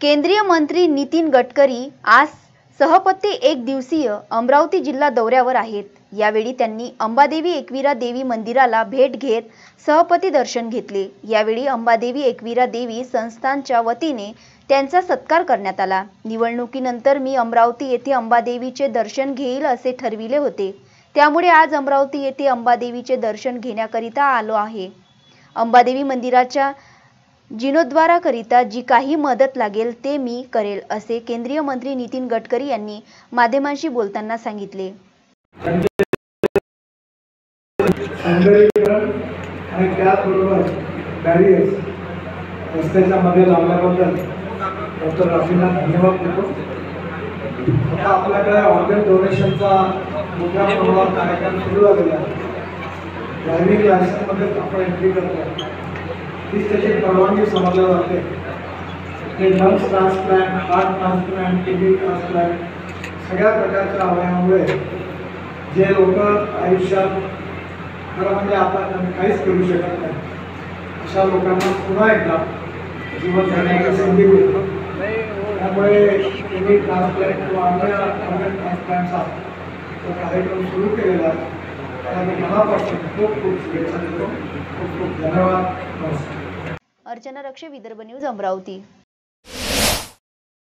केंद्रीय मंत्री नितीन गडकरी आज सहपत्ती एक दिवसीय अमरावती जिल्हा दौऱ्यावर आहेत। यावेळी त्यांनी अंबादेवी एकवीरा देवी मंदिराला भेट घेत सहपती दर्शन घेतले। यावेळी अंबादेवी एकवीरा देवी संस्थानच्या वतीने त्यांचा सत्कार करण्यात आला। निवडणुकीनंतर मी अमरावती येथे अंबादेवीचे दर्शन घेईल असे ठरविले होते, त्यामुळे आज अमरावती येथे अंबादेवीचे दर्शन घेण्याकरिता आलो आहे। अंबादेवी मंदिराच्या जीर्णोद्धाराकरिता जी काही मदत लागेल ते मी करेल असे केंद्रीय मंत्री नितीन गडकरी यांनी माध्यमांशी बोलताना सांगितले। आणि त्याचबरोबर बॅरियर्स रस्त्याच्या मध्ये लावल्याबद्दल डॉक्टर राफींना धन्यवाद देतो। आता आपल्याकडे ऑर्गन डोनेशनचा मोठ्या प्रमाणात कार्यक्रम सुरू झालेला आहे। ड्रायव्हिंग लायसन्समध्ये आपण एंट्री करतो, तीच त्याची परवानगी समजल्या जाते। ते lungs transplant, heart transplant, kidney transplant सगळ्या प्रकारच्या अवयवामुळे जे लोक आयुष्यात खरं म्हणजे आता काहीच करू शकत नाही, अशा लोकांना पुन्हा एकदा जीवन जगण्याची संधी मिळते। त्यामुळे किडनी ट्रान्सप्लांट किंवा अन्य ऑर्गन ट्रान्सप्लांटचा तो कार्यक्रम सुरू केलेला आहे। त्यामुळे मनापासून खूप खूप शुभेच्छा देतो। खूप खूप धन्यवाद। नमस्कार। अर्चना रक्षे, विदर्भ न्यूज, अमरावती।